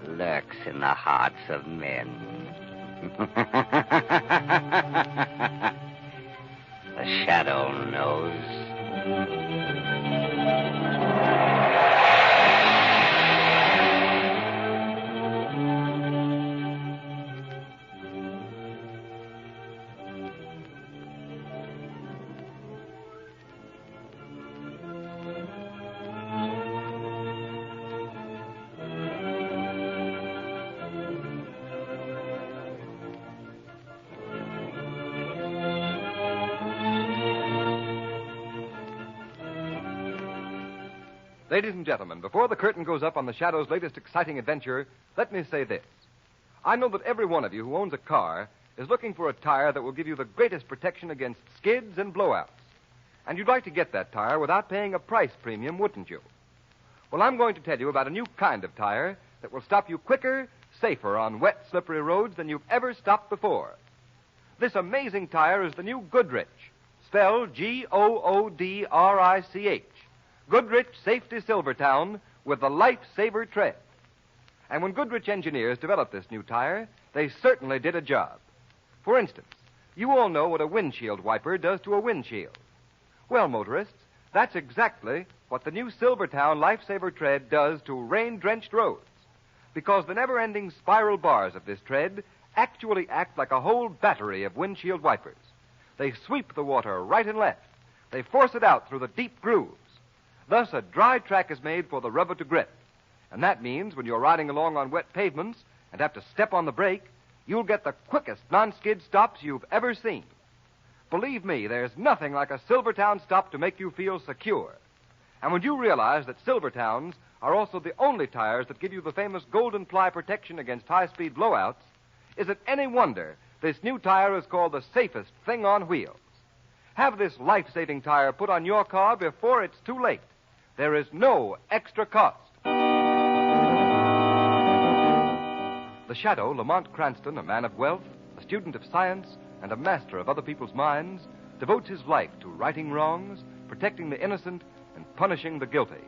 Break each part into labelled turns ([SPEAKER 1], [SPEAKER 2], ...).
[SPEAKER 1] lurks in the hearts of men. The shadow knows.
[SPEAKER 2] Ladies and gentlemen, before the curtain goes up on the Shadow's latest exciting adventure, let me say this. I know that every one of you who owns a car is looking for a tire that will give you the greatest protection against skids and blowouts. And you'd like to get that tire without paying a price premium, wouldn't you? Well, I'm going to tell you about a new kind of tire that will stop you quicker, safer on wet, slippery roads than you've ever stopped before. This amazing tire is the new Goodrich, spelled Goodrich. Goodrich Safety Silvertown with the Lifesaver tread. And when Goodrich engineers developed this new tire, they certainly did a job. For instance, you all know what a windshield wiper does to a windshield. Well, motorists, that's exactly what the new Silvertown Lifesaver tread does to rain-drenched roads. Because the never-ending spiral bars of this tread actually act like a whole battery of windshield wipers. They sweep the water right and left. They force it out through the deep grooves. Thus, a dry track is made for the rubber to grip. And that means when you're riding along on wet pavements and have to step on the brake, you'll get the quickest non-skid stops you've ever seen. Believe me, there's nothing like a Silvertown stop to make you feel secure. And when you realize that Silvertowns are also the only tires that give you the famous golden ply protection against high-speed blowouts, is it any wonder this new tire is called the safest thing on wheels? Have this life-saving tire put on your car before it's too late. There is no extra cost. The Shadow, Lamont Cranston, a man of wealth, a student of science, and a master of other people's minds, devotes his life to righting wrongs, protecting the innocent, and punishing the guilty.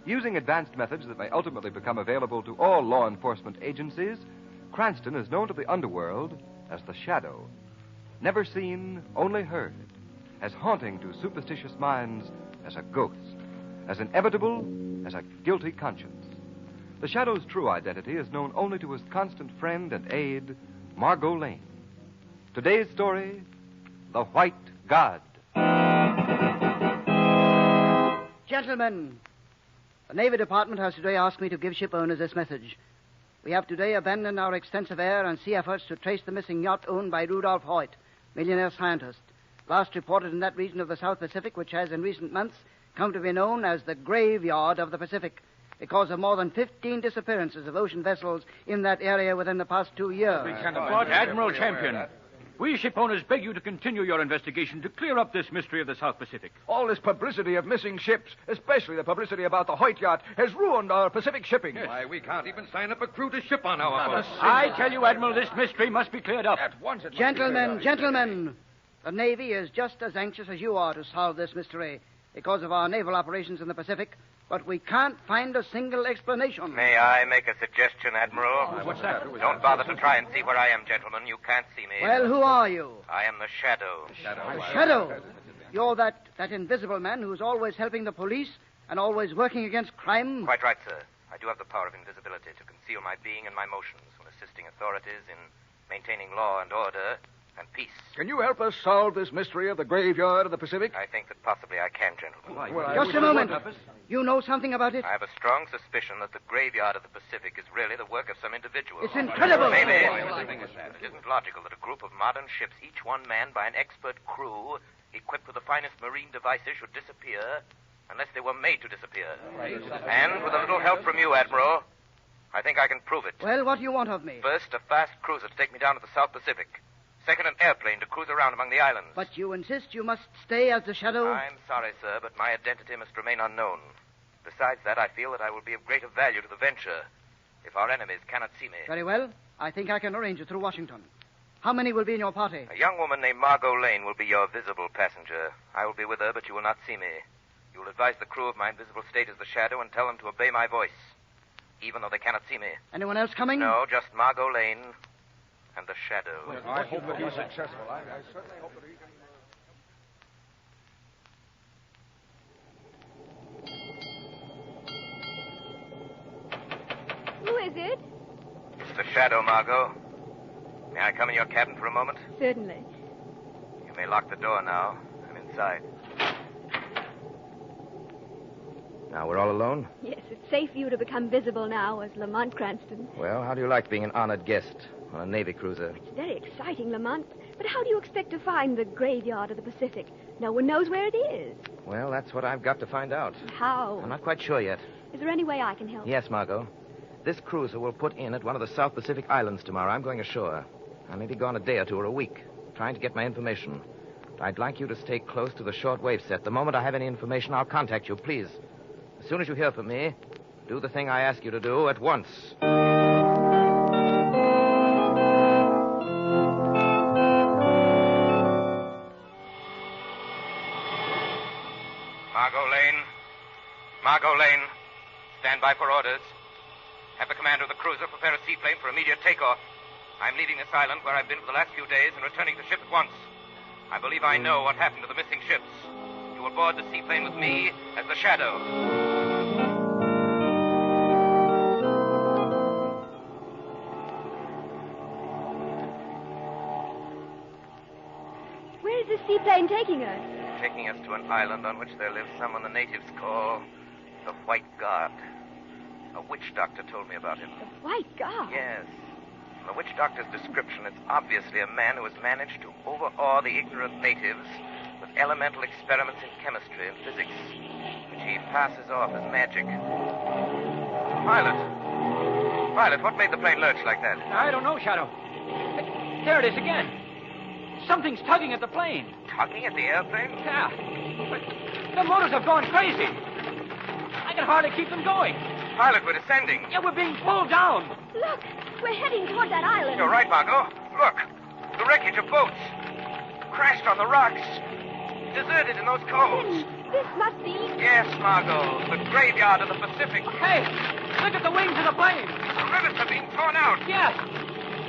[SPEAKER 2] Using advanced methods that may ultimately become available to all law enforcement agencies, Cranston is known to the underworld as the Shadow. Never seen, only heard. As haunting to superstitious minds as a ghost. As inevitable as a guilty conscience. The Shadow's true identity is known only to his constant friend and aide, Margo Lane. Today's story, The White God.
[SPEAKER 3] Gentlemen, the Navy Department has today asked me to give ship owners this message. We have today abandoned our extensive air and sea efforts to trace the missing yacht owned by Rudolph Hoyt, millionaire scientist, last reported in that region of the South Pacific which has in recent months come to be known as the graveyard of the Pacific because of more than 15 disappearances of ocean vessels in that area within the past 2 years.
[SPEAKER 4] But, Admiral Champion, we ship owners beg you to continue your investigation to clear up this mystery of the South Pacific.
[SPEAKER 5] All this publicity of missing ships, especially the publicity about the Hoyt yacht, has ruined our Pacific shipping.
[SPEAKER 6] Yes. Why, we can't even sign up a crew to ship on our boat.
[SPEAKER 4] I tell you, Admiral, this mystery must be cleared up.
[SPEAKER 6] At once it must
[SPEAKER 3] Gentlemen, the Navy is just as anxious as you are to solve this mystery because of our naval operations in the Pacific, but we can't find a single explanation.
[SPEAKER 7] May I make a suggestion, Admiral?
[SPEAKER 4] What's that?
[SPEAKER 7] Don't bother to try and see where I am, gentlemen. You can't see me.
[SPEAKER 3] Well, who are you?
[SPEAKER 7] I am the Shadow.
[SPEAKER 3] Shadow. You're that invisible man who's always helping the police and always working against crime?
[SPEAKER 7] Quite right, sir. I do have the power of invisibility to conceal my being and my motions when assisting authorities in maintaining law and order and peace.
[SPEAKER 5] Can you help us solve this mystery of the graveyard of the Pacific?
[SPEAKER 7] I think that possibly I can, gentlemen.
[SPEAKER 3] Just a moment. You know something about it?
[SPEAKER 7] I have a strong suspicion that the graveyard of the Pacific is really the work of some individual.
[SPEAKER 3] It's incredible.
[SPEAKER 7] Maybe. It isn't logical that a group of modern ships, each one manned by an expert crew, equipped with the finest marine devices, should disappear unless they were made to disappear. And with a little help from you, Admiral, I think I can prove it.
[SPEAKER 3] Well, what do you want of me?
[SPEAKER 7] First, a fast cruiser to take me down to the South Pacific. Second, an airplane to cruise around among the islands.
[SPEAKER 3] But you insist you must stay as the Shadow?
[SPEAKER 7] I'm sorry, sir, but my identity must remain unknown. Besides that, I feel that I will be of greater value to the venture if our enemies cannot see me.
[SPEAKER 3] Very well. I think I can arrange it through Washington. How many will be in your party?
[SPEAKER 7] A young woman named Margo Lane will be your visible passenger. I will be with her, but you will not see me. You will advise the crew of my invisible state as the Shadow and tell them to obey my voice. even though they cannot see me.
[SPEAKER 3] Anyone else coming?
[SPEAKER 7] No, just Margo Lane and the Shadow.
[SPEAKER 5] Well, I hope that he's successful. I certainly hope that he...
[SPEAKER 8] Who is it?
[SPEAKER 7] It's the Shadow, Margo. May I come in your cabin for a moment?
[SPEAKER 8] Certainly.
[SPEAKER 7] You may lock the door now. I'm inside.
[SPEAKER 9] Now, we're all alone?
[SPEAKER 8] Yes, it's safe for you to become visible now as Lamont Cranston.
[SPEAKER 9] Well, how do you like being an honored guest on a Navy cruiser?
[SPEAKER 8] It's very exciting, Lamont. But how do you expect to find the graveyard of the Pacific? No one knows where it is.
[SPEAKER 9] Well, that's what I've got to find out.
[SPEAKER 8] How?
[SPEAKER 9] I'm not quite sure yet.
[SPEAKER 8] Is there any way I can help?
[SPEAKER 9] Yes, Margo. This cruiser will put in at one of the South Pacific Islands tomorrow. I'm going ashore. I may be gone a day or two or a week, trying to get my information. I'd like you to stay close to the shortwave set. The moment I have any information, I'll contact you, please. As soon as you hear from me, do the thing I ask you to do at once.
[SPEAKER 7] Margo Lane. Margo Lane. Stand by for orders. Have the commander of the cruiser prepare a seaplane for immediate takeoff. I'm leaving this island where I've been for the last few days and returning to ship at once. I believe I know what happened to the missing ships. You will board the seaplane with me as the Shadow.
[SPEAKER 8] Where is the seaplane taking us?
[SPEAKER 7] Taking us to an island on which there lives someone the natives call the White God. A witch doctor told me about him.
[SPEAKER 8] The White God?
[SPEAKER 7] Yes. From the witch doctor's description, it's obviously a man who has managed to overawe the ignorant natives with elemental experiments in chemistry and physics, which he passes off as magic. Violet, what made the plane lurch like that?
[SPEAKER 4] I don't know, Shadow. There it is again. Something's tugging at the plane.
[SPEAKER 7] Tugging at the airplane?
[SPEAKER 4] Yeah. But the motors have gone crazy. I can hardly keep them going.
[SPEAKER 7] Violet, we're descending.
[SPEAKER 4] Yeah, we're being pulled down.
[SPEAKER 8] Look, we're heading toward that island.
[SPEAKER 7] You're right, Margo. Look, the wreckage of boats. Crashed on the rocks. Deserted in those coves.
[SPEAKER 8] This must be...
[SPEAKER 7] Yes, Margo, the graveyard of the Pacific.
[SPEAKER 4] Hey, look at the wings of the plane.
[SPEAKER 7] The rivets are being torn out.
[SPEAKER 4] Yes.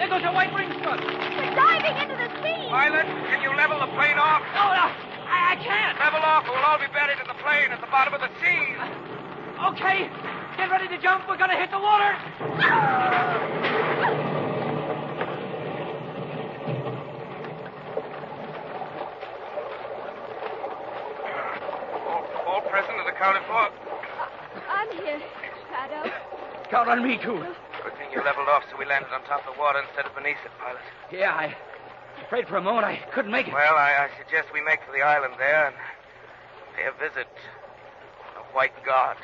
[SPEAKER 4] There goes a white ring strut.
[SPEAKER 8] We're diving into the sea.
[SPEAKER 7] Violet, can you level the plane off?
[SPEAKER 4] Oh, no, I can't.
[SPEAKER 7] Level off or we'll all be buried in the plane at the bottom of the sea.
[SPEAKER 4] Okay, get ready to jump. We're going to hit the water.
[SPEAKER 7] All present and accounted for.
[SPEAKER 8] I'm here, Shadow.
[SPEAKER 4] Count on me, too.
[SPEAKER 7] Good thing you leveled off so we landed on top of the water instead of beneath it, Pilot.
[SPEAKER 4] Yeah, I afraid for a moment I couldn't make it.
[SPEAKER 7] Well, I suggest we make for the island there and pay a visit to the White God.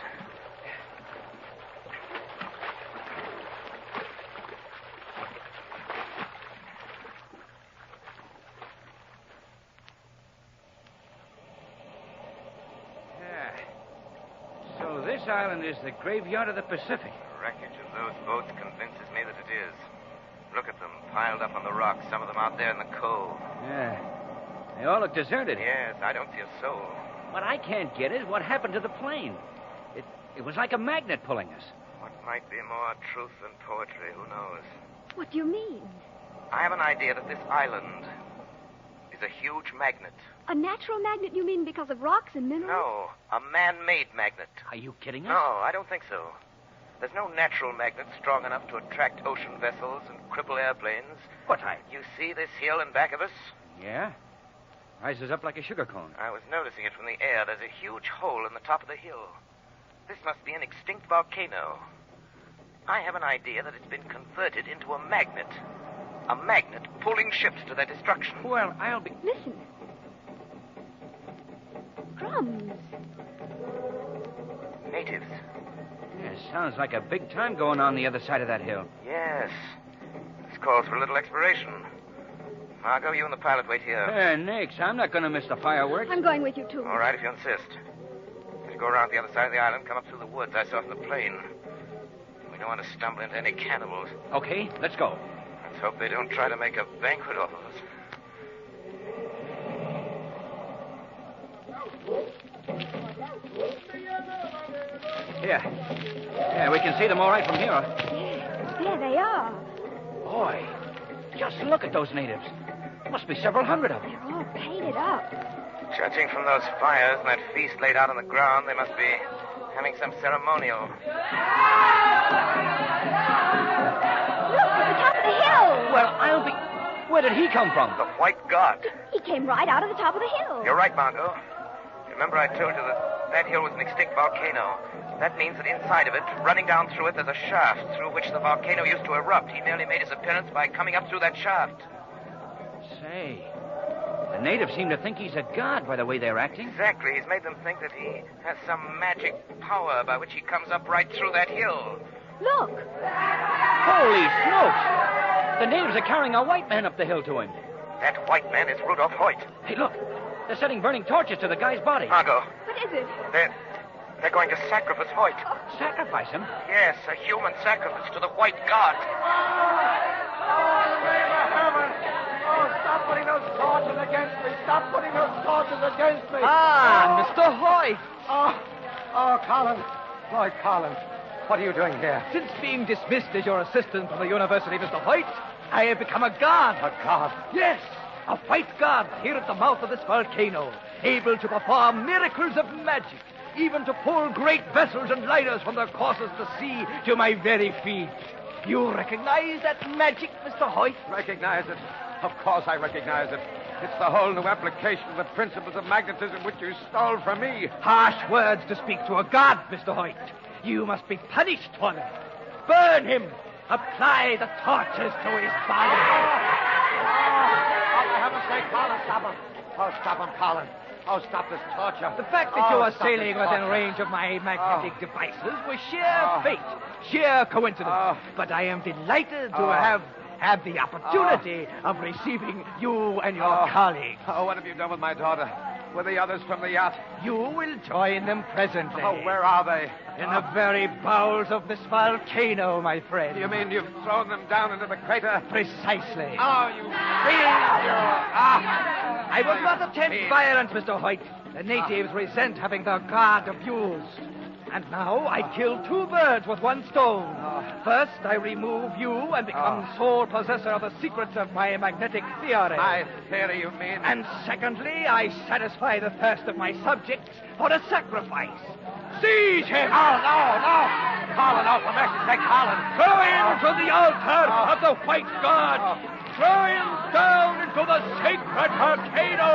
[SPEAKER 4] So this island is the graveyard of the Pacific.
[SPEAKER 7] The wreckage of those boats convinces me that it is. Look at them, piled up on the rocks, some of them out there in the cove.
[SPEAKER 4] Yeah. They all look deserted.
[SPEAKER 7] Yes, I don't see a soul.
[SPEAKER 4] What I can't get is what happened to the plane. It was like a magnet pulling us.
[SPEAKER 7] What might be more truth than poetry, who knows?
[SPEAKER 8] What do you mean?
[SPEAKER 7] I have an idea that this island is a huge magnet.
[SPEAKER 8] A natural magnet, you mean, because of rocks and minerals?
[SPEAKER 7] No, a man-made magnet.
[SPEAKER 4] Are you kidding us?
[SPEAKER 7] No, I don't think so. There's no natural magnet strong enough to attract ocean vessels and cripple airplanes.
[SPEAKER 4] What,
[SPEAKER 7] You see this hill in back of us?
[SPEAKER 4] Yeah. Rises up like a sugar cone.
[SPEAKER 7] I was noticing it from the air. There's a huge hole in the top of the hill. This must be an extinct volcano. I have an idea that it's been converted into a magnet. A magnet pulling ships to their destruction.
[SPEAKER 4] Well, I'll be...
[SPEAKER 8] Listen. Drums.
[SPEAKER 7] Natives.
[SPEAKER 4] Yeah, sounds like a big time going on the other side of that hill.
[SPEAKER 7] Yes. This calls for a little exploration. Margo, you and the pilot wait here.
[SPEAKER 4] Nix, I'm not going to miss the fireworks.
[SPEAKER 8] I'm going with you, too.
[SPEAKER 7] All right, if you insist. As you go around the other side of the island, come up through the woods I saw from the plane. We don't want to stumble into any cannibals.
[SPEAKER 4] Okay, let's go.
[SPEAKER 7] Let's hope they don't try to make a banquet off of us.
[SPEAKER 4] Here. Yeah, we can see them all right from here.
[SPEAKER 8] Yeah, there they are.
[SPEAKER 4] Boy, just look at those natives. Must be several hundred of them.
[SPEAKER 8] They're all painted up.
[SPEAKER 7] Judging from those fires and that feast laid out on the ground, they must be having some ceremonial.
[SPEAKER 8] Look, at the top of the hill.
[SPEAKER 4] Well, I'll be... Where did he come from?
[SPEAKER 7] The White God.
[SPEAKER 8] He came right out of the top of the hill.
[SPEAKER 7] You're right, Margo. Remember I told you that hill was an extinct volcano. That means that inside of it, running down through it, there's a shaft through which the volcano used to erupt. He merely made his appearance by coming up through that shaft.
[SPEAKER 4] Say, the natives seem to think he's a god by the way they're acting.
[SPEAKER 7] Exactly. He's made them think that he has some magic power by which he comes up right through that hill.
[SPEAKER 8] Look.
[SPEAKER 4] Holy smokes! The natives are carrying a white man up the hill to him.
[SPEAKER 7] That white man is Rudolph Hoyt.
[SPEAKER 4] Hey, look. They're setting burning torches to the guy's body.
[SPEAKER 7] Margo.
[SPEAKER 8] What is it?
[SPEAKER 7] They're going to sacrifice Hoyt.
[SPEAKER 4] Sacrifice him?
[SPEAKER 7] Yes, a human sacrifice to the White God.
[SPEAKER 5] Stop putting those torches against me. Stop putting those torches against me.
[SPEAKER 2] Ah, Mr. Hoyt.
[SPEAKER 5] Colin. Lloyd Collins. What are you doing here?
[SPEAKER 2] Since being dismissed as your assistant from the university, Mr. Hoyt, I have become a god.
[SPEAKER 5] A god?
[SPEAKER 2] Yes, a white god here at the mouth of this volcano, able to perform miracles of magic, even to pull great vessels and liners from their courses to sea to my very feet. You recognize that magic, Mr. Hoyt?
[SPEAKER 5] Recognize it? Of course I recognize it. It's the whole new application of the principles of magnetism which you stole from me.
[SPEAKER 2] Harsh words to speak to a god, Mr. Hoyt. You must be punished for them. Burn him. Apply the torches to his body.
[SPEAKER 5] For heaven's sake, Colin, stop him. Oh, stop him, Colin. Oh, stop this torture.
[SPEAKER 2] The fact that you are
[SPEAKER 5] stop
[SPEAKER 2] sailing
[SPEAKER 5] this
[SPEAKER 2] within
[SPEAKER 5] torture.
[SPEAKER 2] range of my magnetic devices was sheer fate, sheer coincidence. But I am delighted to have the opportunity of receiving you and your colleagues.
[SPEAKER 5] Oh, what have you done with my daughter? With the others from the yacht?
[SPEAKER 2] You will join them presently.
[SPEAKER 5] Oh, where are they?
[SPEAKER 2] In the very bowels of this volcano, my friend.
[SPEAKER 5] You mean you've thrown them down into the crater?
[SPEAKER 2] Precisely.
[SPEAKER 5] Oh, you fiend!
[SPEAKER 2] I will not attempt violence, Mr. Hoyt. The natives resent having their god abused. And now I kill two birds with one stone. First, I remove you and become sole possessor of the secrets of my magnetic theory.
[SPEAKER 5] My theory, you mean?
[SPEAKER 2] And secondly, I satisfy the thirst of my subjects for a sacrifice. Seize him!
[SPEAKER 5] No! Colin, for mercy's sake, Colin!
[SPEAKER 2] Throw him to the altar of the white god! Throw him down into the sacred volcano!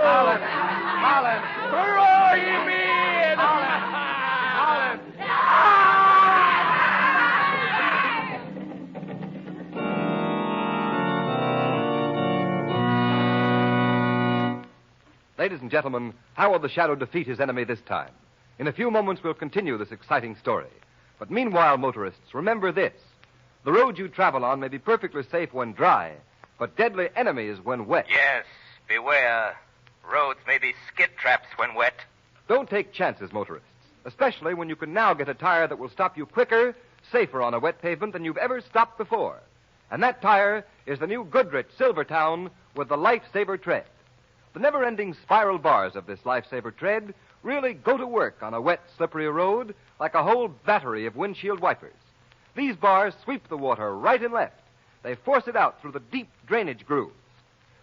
[SPEAKER 5] Colin!
[SPEAKER 2] Throw him in!
[SPEAKER 5] Colin!
[SPEAKER 2] Ladies and gentlemen, how will the Shadow defeat his enemy this time? In a few moments, we'll continue this exciting story. But meanwhile, motorists, remember this. The road you travel on may be perfectly safe when dry, but deadly enemies when wet.
[SPEAKER 7] Yes, beware. Roads may be skid traps when wet.
[SPEAKER 2] Don't take chances, motorists, especially when you can now get a tire that will stop you quicker, safer on a wet pavement than you've ever stopped before. And that tire is the new Goodrich Silvertown with the Lifesaver tread. The never-ending spiral bars of this Lifesaver tread really go to work on a wet, slippery road like a whole battery of windshield wipers. These bars sweep the water right and left. They force it out through the deep drainage grooves.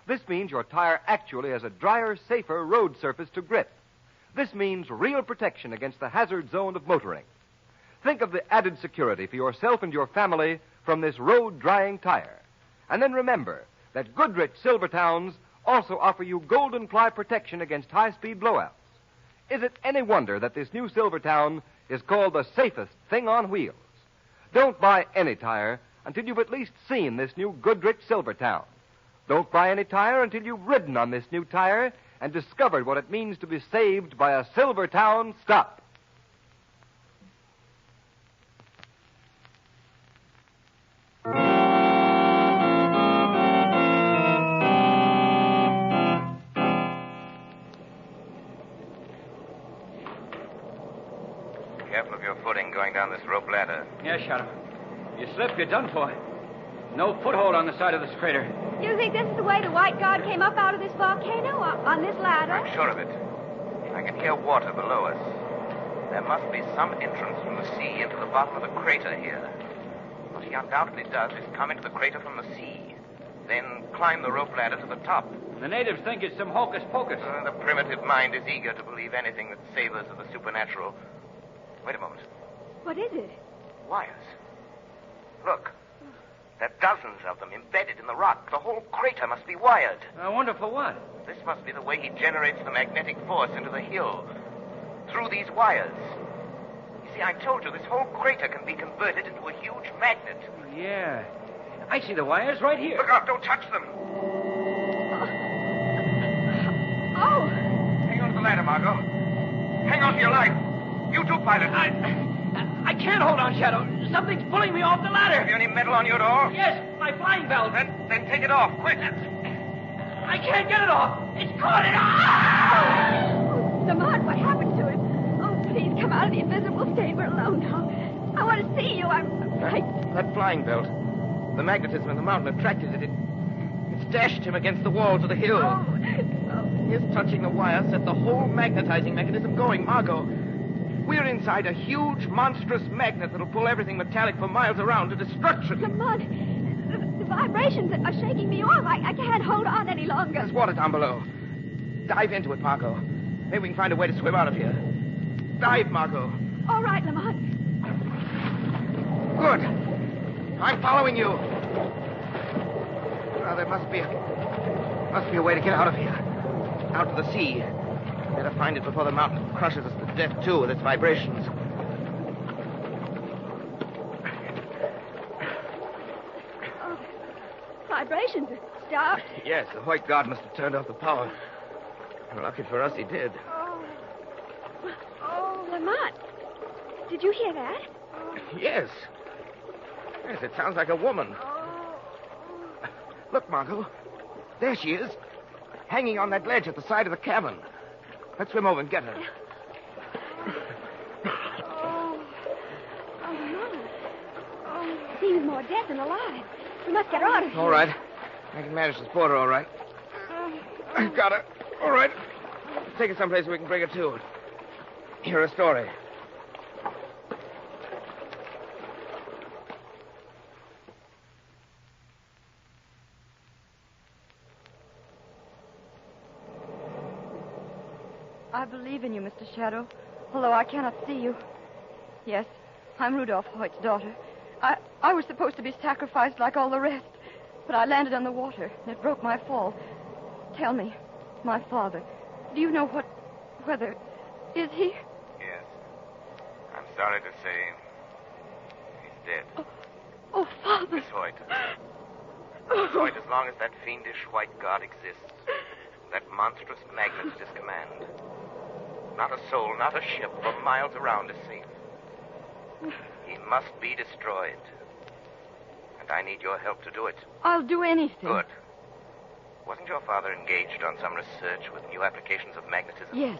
[SPEAKER 2] This means your tire actually has a drier, safer road surface to grip. This means real protection against the hazard zone of motoring. Think of the added security for yourself and your family from this road-drying tire. And then remember that Goodrich Silvertowns also offer you golden ply protection against high-speed blowouts. Is it any wonder that this new Silvertown is called the safest thing on wheels? Don't buy any tire until you've at least seen this new Goodrich Silvertown. Don't buy any tire until you've ridden on this new tire and discovered what it means to be saved by a Silvertown stop.
[SPEAKER 7] Careful of your footing going down this rope ladder.
[SPEAKER 4] Yeah, Shadow. You slip, you're done for. No foothold on the side of this crater.
[SPEAKER 8] You think this is the way the white god came up out of this volcano on this ladder?
[SPEAKER 7] I'm sure of it. I can hear water below us. There must be some entrance from the sea into the bottom of the crater here. What he undoubtedly does is come into the crater from the sea, then climb the rope ladder to the top.
[SPEAKER 4] The natives think it's some hocus pocus.
[SPEAKER 7] The primitive mind is eager to believe anything that savors of the supernatural. Wait a moment.
[SPEAKER 8] What is it?
[SPEAKER 7] Wires. Look. There are dozens of them embedded in the rock. The whole crater must be wired.
[SPEAKER 4] I wonder for what?
[SPEAKER 7] This must be the way he generates the magnetic force into the hill. Through these wires. You see, I told you this whole crater can be converted into a huge magnet.
[SPEAKER 4] Yeah. I see the wires right here.
[SPEAKER 5] Look out, don't touch them.
[SPEAKER 8] Oh!
[SPEAKER 5] Hang on to the ladder, Margot. Hang on to your life. You too, pilot.
[SPEAKER 10] I can't hold on, Shadow. Something's pulling me off the ladder.
[SPEAKER 5] Have you any metal on you at all?
[SPEAKER 10] Yes, my flying belt.
[SPEAKER 5] Then take it off, quick.
[SPEAKER 10] I can't get it off. It's caught it.
[SPEAKER 8] Oh, Lamont, what happened to him? Oh, please come out of the invisible state. We're alone now. I want to see you. I'm frightened.
[SPEAKER 9] That flying belt. The magnetism in the mountain attracted it. It's dashed him against the walls of the hill.
[SPEAKER 8] Oh.
[SPEAKER 9] His touching the wire set the whole magnetizing mechanism going, Margot. We're inside a huge, monstrous magnet that'll pull everything metallic for miles around to destruction.
[SPEAKER 8] Lamont, the vibrations are shaking me off. I can't hold on any longer.
[SPEAKER 9] There's water down below. Dive into it, Margot. Maybe we can find a way to swim out of here. Dive, Margot.
[SPEAKER 8] All right, Lamont.
[SPEAKER 9] Good. I'm following you. Well, there must be a way to get out of here. Out to the sea. Better find it before the mountain crushes us to death, too, with its vibrations.
[SPEAKER 8] Oh, vibrations have stopped.
[SPEAKER 9] Yes, the white guard must have turned off the power. Lucky for us, he did.
[SPEAKER 8] Oh, Lamont. Did you hear that?
[SPEAKER 9] Yes. Yes, it sounds like a woman. Look, Margot. There she is. Hanging on that ledge at the side of the cabin. Let's swim over and get her.
[SPEAKER 8] Oh, Lamont. Oh, seems more dead than alive. We must get her out of here.
[SPEAKER 9] All right. I can manage this border all right. I've got her. All right. Take her someplace where we can bring her to. Hear her story.
[SPEAKER 11] I believe in you, Mr. Shadow, although I cannot see you. Yes, I'm Rudolph Hoyt's daughter. I was supposed to be sacrificed like all the rest, but I landed on the water, and it broke my fall. Tell me, my father, do you know whether... Is he?
[SPEAKER 7] Yes. I'm sorry to say he's dead.
[SPEAKER 11] Oh, Father.
[SPEAKER 7] Miss Hoyt. Miss Hoyt, as long as that fiendish white god exists, that monstrous magnet at his command, not a soul, not a ship for miles around is safe. He must be destroyed. And I need your help to do it.
[SPEAKER 11] I'll do anything.
[SPEAKER 7] Good. Wasn't your father engaged on some research with new applications of magnetism?
[SPEAKER 11] Yes.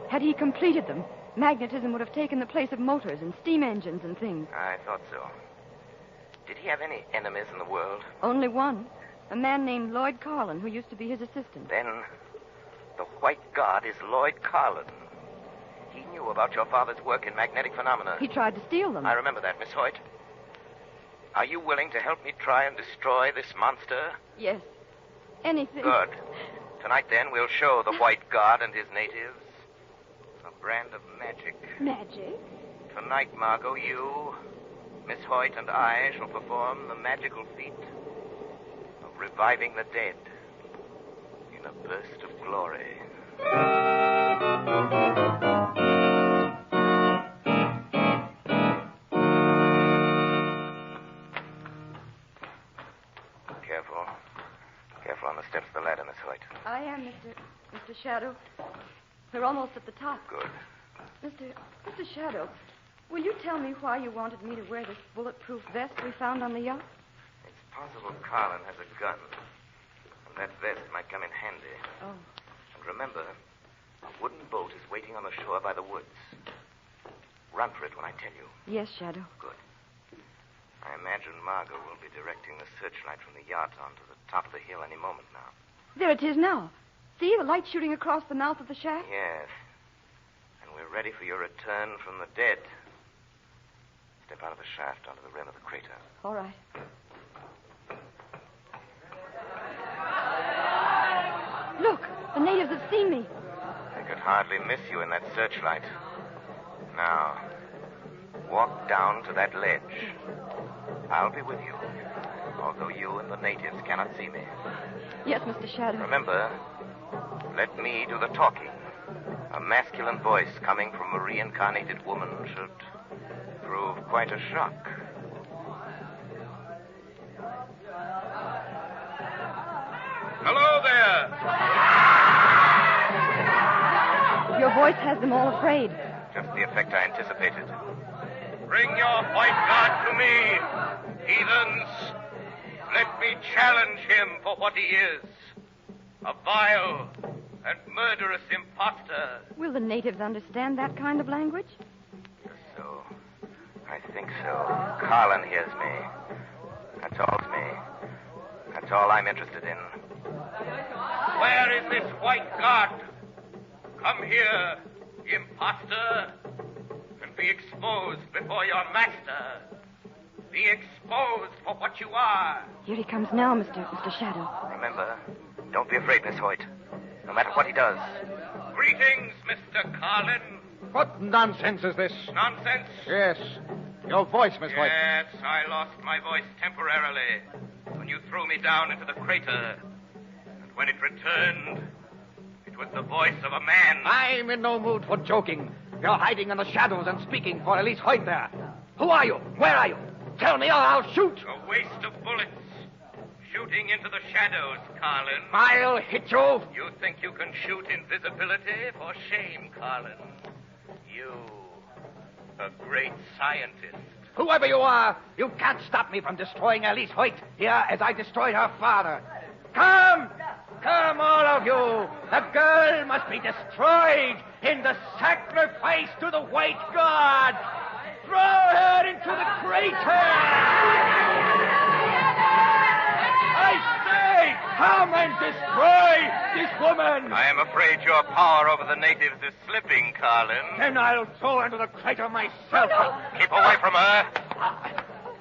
[SPEAKER 11] Had he completed them, magnetism would have taken the place of motors and steam engines and things.
[SPEAKER 7] I thought so. Did he have any enemies in the world?
[SPEAKER 11] Only one. A man named Lloyd Carlin, who used to be his assistant.
[SPEAKER 7] Then the white god is Lloyd Carlin. He knew about your father's work in magnetic phenomena.
[SPEAKER 11] He tried to steal them.
[SPEAKER 7] I remember that, Miss Hoyt. Are you willing to help me try and destroy this monster?
[SPEAKER 11] Yes. Anything.
[SPEAKER 7] Good. Tonight, then, we'll show the white god and his natives a brand of magic.
[SPEAKER 8] Magic?
[SPEAKER 7] Tonight, Margot, you, Miss Hoyt, and I shall perform the magical feat of reviving the dead in a burst of glory. Careful on the steps of the ladder, Miss Hoyt.
[SPEAKER 11] I am, Mr. Shadow. We're almost at the top.
[SPEAKER 7] Good.
[SPEAKER 11] Mr. Shadow, will you tell me why you wanted me to wear this bulletproof vest we found on the yacht?
[SPEAKER 7] It's possible Carlin has a gun, and that vest might come in handy.
[SPEAKER 11] Oh.
[SPEAKER 7] And remember, a wooden boat is waiting on the shore by the woods. Run for it when I tell you.
[SPEAKER 11] Yes, Shadow.
[SPEAKER 7] Good. I imagine Margot will be directing the searchlight from the yacht onto the top of the hill any moment now.
[SPEAKER 11] There it is now. See, the light shooting across the mouth of the shaft?
[SPEAKER 7] Yes. And we're We're ready for your return from the dead. Step out of the shaft onto the rim of the crater.
[SPEAKER 11] All right. Look, the natives have seen me.
[SPEAKER 7] They could hardly miss you in that searchlight. Now, walk down to that ledge. I'll be with you, although you and the natives cannot see me.
[SPEAKER 11] Yes, Mr. Shadow.
[SPEAKER 7] Remember, let me do the talking. A masculine voice coming from a reincarnated woman should prove quite a shock.
[SPEAKER 6] Hello there!
[SPEAKER 11] Your voice has them all afraid.
[SPEAKER 7] Just the effect I anticipated.
[SPEAKER 6] Bring your white god to me, heathens. Let me challenge him for what he is. A vile and murderous imposter.
[SPEAKER 11] Will the natives understand that kind of language?
[SPEAKER 7] So, I think so. Carlin hears me. That's all I'm interested in.
[SPEAKER 6] Where is this white god? Come here, imposter, and be exposed before your master. Be exposed for what you are.
[SPEAKER 11] Here he comes now, Mr. Shadow.
[SPEAKER 7] Remember, don't be afraid, Miss Hoyt. No matter what he does.
[SPEAKER 6] Greetings, Mr. Carlin.
[SPEAKER 5] What nonsense is this?
[SPEAKER 6] Nonsense?
[SPEAKER 5] Yes. Your voice, Miss Hoyt.
[SPEAKER 6] Yes, I lost my voice temporarily when you threw me down into the crater. And when it returned, it was the voice of a man.
[SPEAKER 5] I'm in no mood for joking. You're hiding in the shadows and speaking for Elise Hoyt there. Who are you? Where are you? Tell me or I'll shoot.
[SPEAKER 6] A waste of bullets. Shooting into the shadows, Carlin.
[SPEAKER 5] I'll hit you.
[SPEAKER 6] You think you can shoot invisibility? For shame, Carlin. You, a great scientist.
[SPEAKER 5] Whoever you are, you can't stop me from destroying Elise Hoyt here as I destroyed her father. Come! Come, all of you! The girl must be destroyed in the sacrifice to the white god! Throw her into the crater! I say, come and destroy this woman!
[SPEAKER 7] I am afraid your power over the natives is slipping, Carlin.
[SPEAKER 5] Then I'll throw her into the crater myself.
[SPEAKER 7] Keep away from her.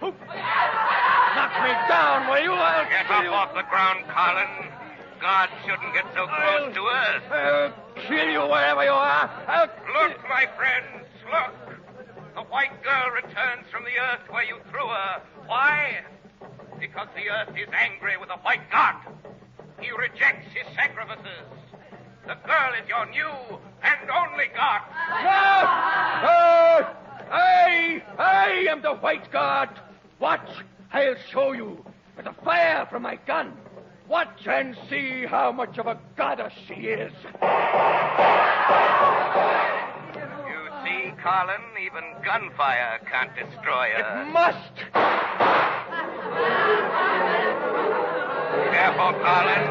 [SPEAKER 5] Knock me down, will you? I'll
[SPEAKER 6] Get
[SPEAKER 5] kill
[SPEAKER 6] up
[SPEAKER 5] you.
[SPEAKER 6] off the ground, Carlin. God shouldn't get so close to us.
[SPEAKER 5] I'll kill you wherever you are.
[SPEAKER 6] Look, my friends, look. The white girl returns from the earth where you threw her. Why? Because the earth is angry with the white god. He rejects his sacrifices. The girl is your new and only god.
[SPEAKER 5] I am the white god. Watch, I'll show you with the fire from my gun. Watch and see how much of a goddess she is.
[SPEAKER 7] You see, Carlin, even gunfire can't destroy her.
[SPEAKER 5] It must.
[SPEAKER 7] Careful, Carlin.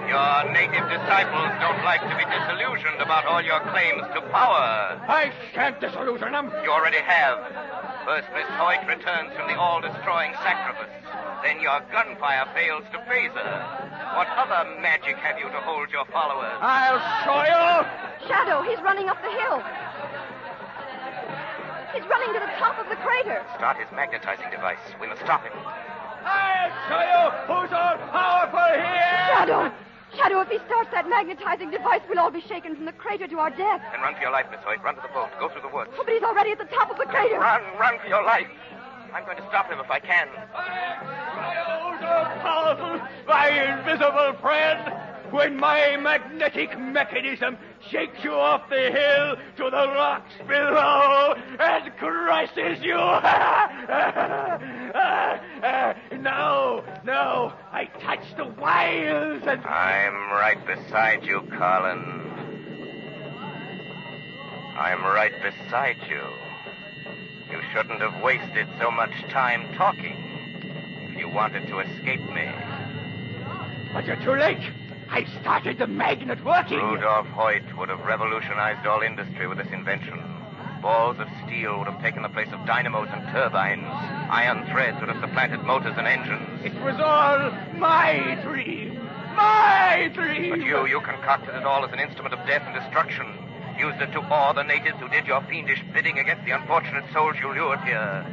[SPEAKER 7] Your native disciples don't like to be disillusioned about all your claims to power.
[SPEAKER 5] I shan't disillusion them.
[SPEAKER 7] You already have. First, Miss Hoyt returns from the all-destroying sacrifice. Then your gunfire fails to phase her. What other magic have you to hold your followers?
[SPEAKER 5] I'll show you.
[SPEAKER 11] Shadow, he's running up the hill. He's running to the top of the crater.
[SPEAKER 7] Start his magnetizing device. We must stop him.
[SPEAKER 5] I'll show you who's all powerful here.
[SPEAKER 11] Shadow, if he starts that magnetizing device, we'll all be shaken from the crater to our death.
[SPEAKER 7] Then run for your life, Miss Hoyt. Run to the boat. Go through the woods.
[SPEAKER 11] Oh, but he's already at the top of the crater.
[SPEAKER 7] Run for your life. I'm going to stop him if I can.
[SPEAKER 5] So powerful, my invisible friend. When my magnetic mechanism shakes you off the hill to the rocks below and crushes you. No, I touch the wiles and...
[SPEAKER 7] I'm right beside you, Carlin. I'm right beside you. You shouldn't have wasted so much time talking if you wanted to escape me.
[SPEAKER 5] But you're too late. I started the magnet working.
[SPEAKER 7] Rudolph Hoyt would have revolutionized all industry with this invention. Balls of steel would have taken the place of dynamos and turbines. Iron threads would have supplanted motors and engines.
[SPEAKER 5] It was all my dream. My dream.
[SPEAKER 7] But you concocted it all as an instrument of death and destruction. Used it to awe the natives who did your fiendish bidding against the unfortunate souls you lured here.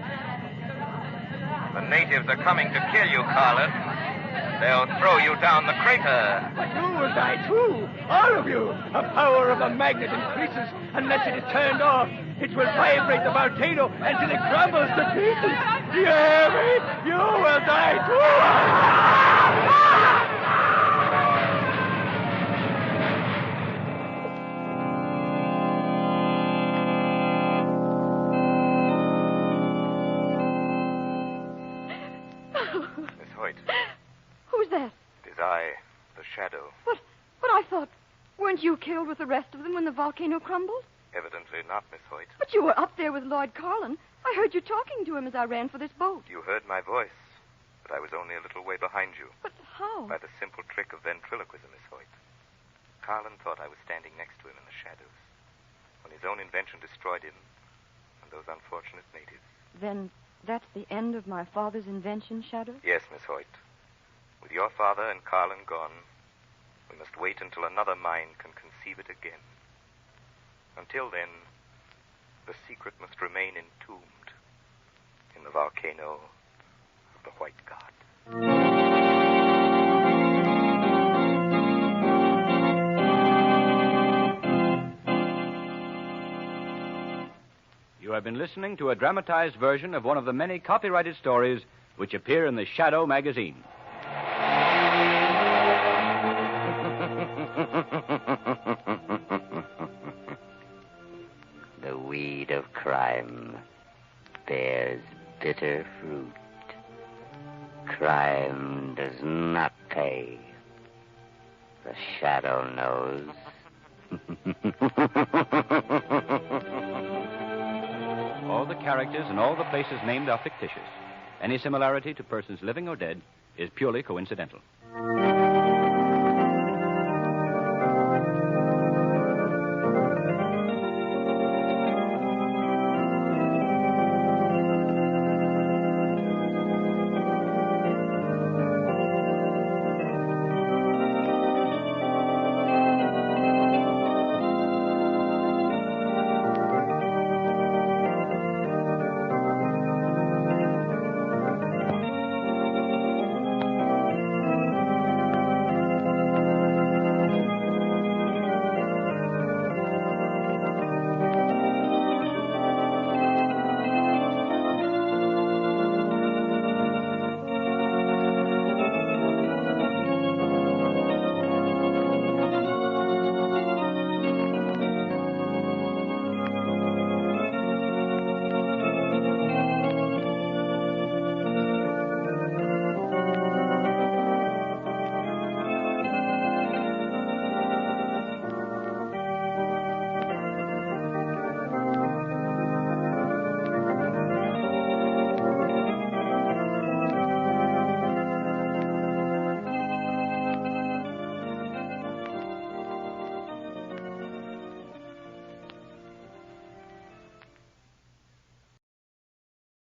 [SPEAKER 7] The natives are coming to kill you, Carlin. They'll throw you down the crater.
[SPEAKER 10] But you will die too, all of you. The power of the magnet increases unless it is turned off. It will vibrate the volcano until it crumbles to pieces. Do you hear me? You will die too.
[SPEAKER 7] Miss Hoyt.
[SPEAKER 11] Who's that?
[SPEAKER 7] It is I, the Shadow.
[SPEAKER 11] But I thought, weren't you killed with the rest of them when the volcano crumbled?
[SPEAKER 7] Evidently not, Miss Hoyt.
[SPEAKER 11] But you were up there with Lloyd Carlin. I heard you talking to him as I ran for this boat.
[SPEAKER 7] You heard my voice, but I was only a little way behind you.
[SPEAKER 11] But how?
[SPEAKER 7] By the simple trick of ventriloquism, Miss Hoyt. Carlin thought I was standing next to him in the shadows when his own invention destroyed him and those unfortunate natives.
[SPEAKER 11] Then that's the end of my father's invention, Shadow?
[SPEAKER 7] Yes, Miss Hoyt. With your father and Carlin gone, we must wait until another mind can conceive it again. Until then, the secret must remain entombed in the volcano of the White God.
[SPEAKER 4] You have been listening to a dramatized version of one of the many copyrighted stories which appear in the Shadow magazine.
[SPEAKER 1] The weed of crime bears bitter fruit. Crime does not pay. The Shadow knows.
[SPEAKER 4] All the characters and all the places named are fictitious. Any similarity to persons living or dead is purely coincidental.